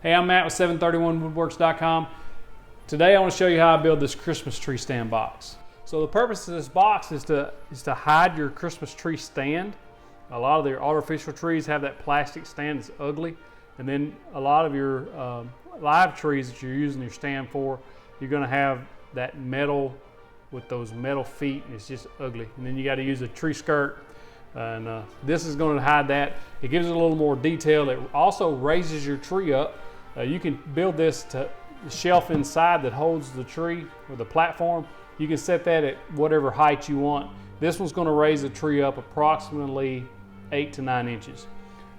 Hey, I'm Matt with 731woodworks.com. Today I want to show you how I build this Christmas tree stand box. So the purpose of this box is to hide your Christmas tree stand. A lot of the artificial trees have that plastic stand that's ugly, and then a lot of your live trees that you're using your stand for, you're going to have that metal with those metal feet, and it's just ugly. And then you got to use a tree skirt, and this is going to hide that. It gives it a little more detail. It also raises your tree up. You can build this to the shelf inside that holds the tree or the platform. You can set that at whatever height you want. This one's going to raise the tree up approximately 8 to 9 inches.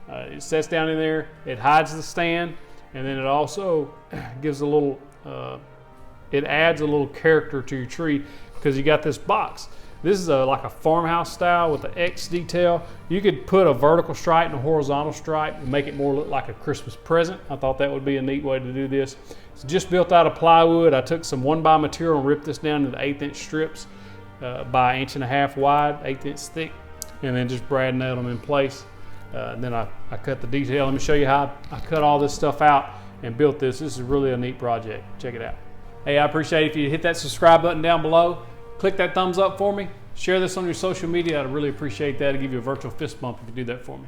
It sets down in there, it hides the stand, and then it also gives a little, it adds a little character to your tree because you got this box. This is like a farmhouse style with the X detail. You could put a vertical stripe and a horizontal stripe and make it more look like a Christmas present. I thought that would be a neat way to do this. It's just built out of plywood. I took some 1x material and ripped this down into 1/8 inch strips by 1.5 inches wide, 1/8 inch thick, and then just brad nailed them in place. And then I cut the detail. Let me show you how I cut all this stuff out and built this. This is really a neat project. Check it out. Hey, I appreciate it if you hit that subscribe button down below. Click that thumbs up for me. Share this on your social media. I'd really appreciate that. I'll give you a virtual fist bump if you do that for me.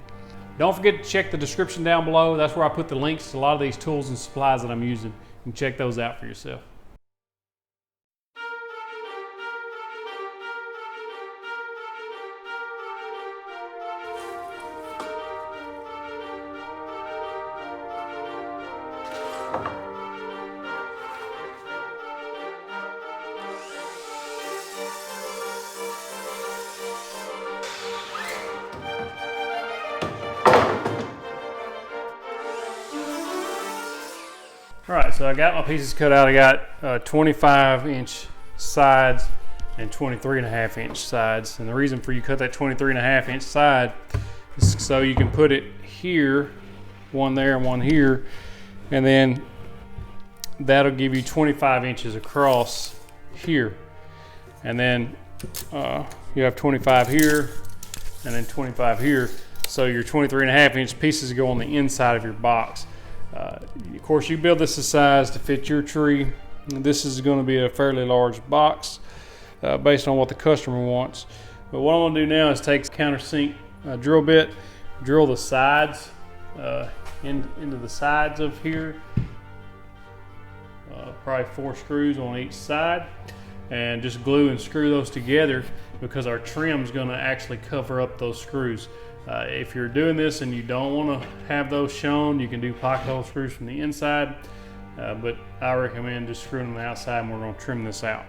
Don't forget to check the description down below. That's where I put the links to a lot of these tools and supplies that I'm using. You can check those out for yourself. All right, so I got my pieces cut out. I got 25 inch sides and 23.5 inch sides. And the reason for you cut that 23.5 inch side is so you can put it here, one there and one here, and then that'll give you 25 inches across here. And then you have 25 here and then 25 here. So your 23.5 inch pieces go on the inside of your box. Of course, you build this to size to fit your tree. This is going to be a fairly large box based on what the customer wants. But what I'm going to do now is take countersink drill bit, drill the sides into the sides of here. Probably 4 screws on each side, and just glue and screw those together because our trim is going to actually cover up those screws. If you're doing this and you don't want to have those shown, you can do pocket hole screws from the inside, but I recommend just screwing on the outside, and we're going to trim this out.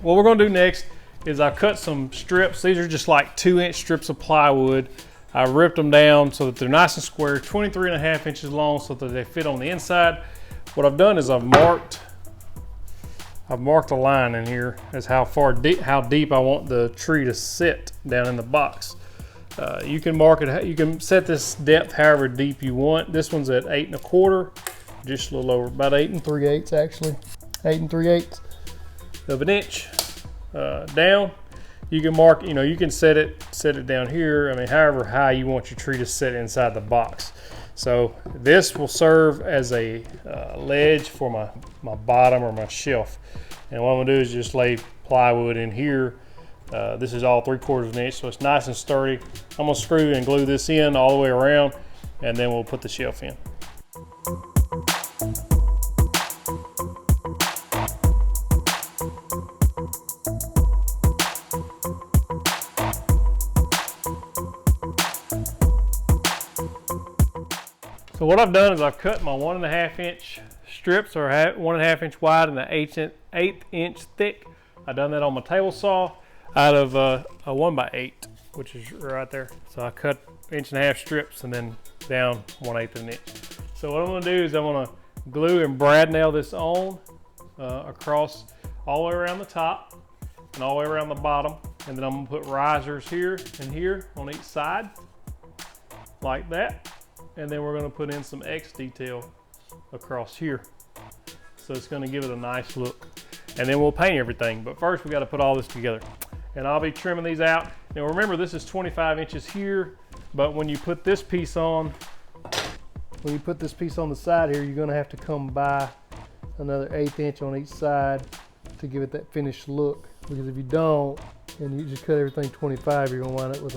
What we're going to do next is I cut some strips. These are just like 2-inch strips of plywood. I ripped them down so that they're nice and square, 23.5 inches long so that they fit on the inside. What I've done is I've marked a line in here as how deep I want the tree to sit down in the box. You can mark it, you can set this depth however deep you want. This one's at 8 1/4, just a little over, about 8 3/8 actually, 8 3/8 of an inch down. You can mark, you can set it down here. I mean, however high you want your tree to sit inside the box. So this will serve as a ledge for my bottom or my shelf. And what I'm gonna do is just lay plywood in here. This is all 3/4 of an inch, so it's nice and sturdy. I'm gonna screw and glue this in all the way around, and then we'll put the shelf in. So what I've done is I've cut my 1.5 inch strips are 1.5 inch wide and an 1/8 inch thick. I done that on my table saw out of a 1x8, which is right there. So I cut 1.5 inch strips and then down 1/8 of an inch. So what I'm gonna do is I'm gonna glue and brad nail this on across all the way around the top and all the way around the bottom. And then I'm gonna put risers here and here on each side, like that. And then we're gonna put in some X detail across here. So it's gonna give it a nice look. And then we'll paint everything. But first we gotta put all this together. And I'll be trimming these out. Now remember, this is 25 inches here, but when you put this piece on, the side here, you're gonna have to come by another 1/8 inch on each side to give it that finished look. Because if you don't, and you just cut everything 25, you're gonna wind up with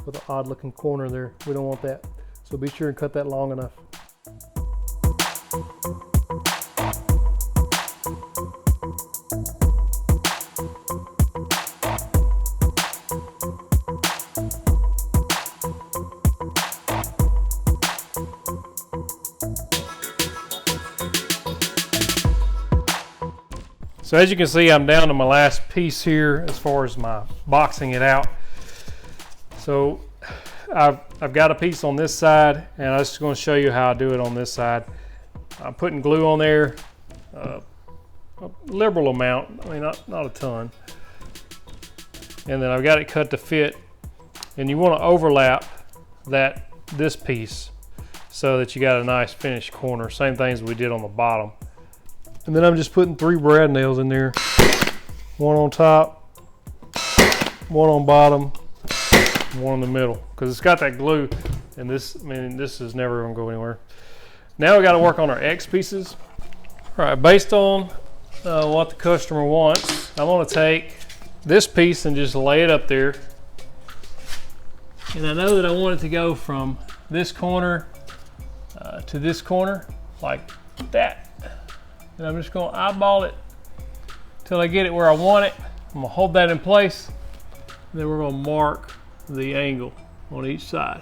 an odd looking corner there. We don't want that. So be sure and cut that long enough. So as you can see, I'm down to my last piece here as far as my boxing it out. So I've got a piece on this side, and I'm just going to show you how I do it on this side. I'm putting glue on there, a liberal amount, I mean not a ton. And then I've got it cut to fit, and you want to overlap this piece so that you got a nice finished corner. Same things we did on the bottom. And then I'm just putting 3 brad nails in there. One on top, one on bottom, one in the middle. Because it's got that glue, and this is never gonna go anywhere. Now we gotta work on our X pieces. All right, based on what the customer wants, I'm gonna take this piece and just lay it up there. And I know that I want it to go from this corner to this corner, like that. And I'm just gonna eyeball it till I get it where I want it. I'm gonna hold that in place. And then we're gonna mark the angle on each side.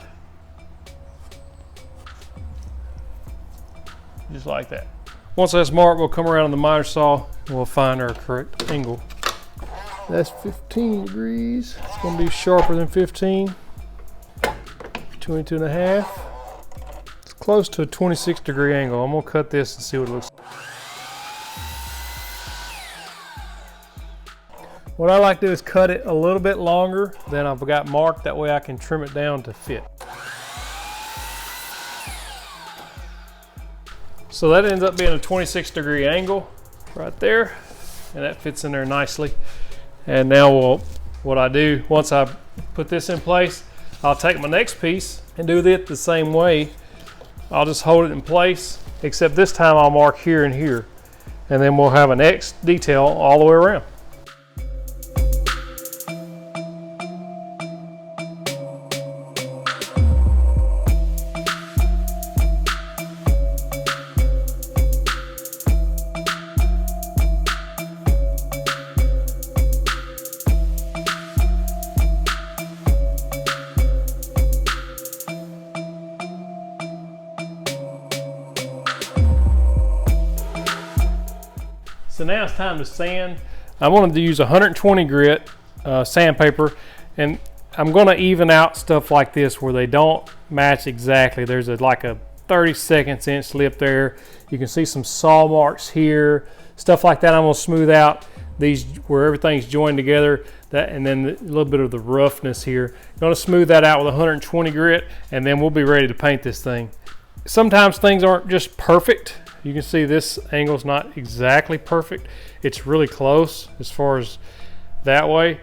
Just like that. Once that's marked, we'll come around on the miter saw and we'll find our correct angle. That's 15 degrees. It's gonna be sharper than 15. 22.5. It's close to a 26-degree angle. I'm gonna cut this and see what it looks like. What I like to do is cut it a little bit longer than I've got marked. That way I can trim it down to fit. So that ends up being a 26-degree angle right there. And that fits in there nicely. And now what I do, once I put this in place, I'll take my next piece and do it the same way. I'll just hold it in place, except this time I'll mark here and here. And then we'll have an X detail all the way around. So now it's time to sand. I wanted to use 120 grit sandpaper, and I'm gonna even out stuff like this where they don't match exactly. There's like a 32 inch slip there. You can see some saw marks here, stuff like that. I'm gonna smooth out these where everything's joined together, and then a little bit of the roughness here. I'm gonna smooth that out with 120 grit, and then we'll be ready to paint this thing. Sometimes things aren't just perfect. You can see this angle's not exactly perfect. It's really close as far as that way.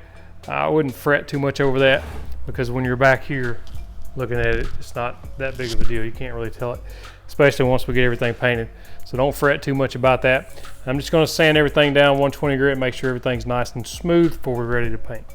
I wouldn't fret too much over that, because when you're back here looking at it, it's not that big of a deal. You can't really tell it, especially once we get everything painted. So don't fret too much about that. I'm just gonna sand everything down 120 grit, make sure everything's nice and smooth before we're ready to paint.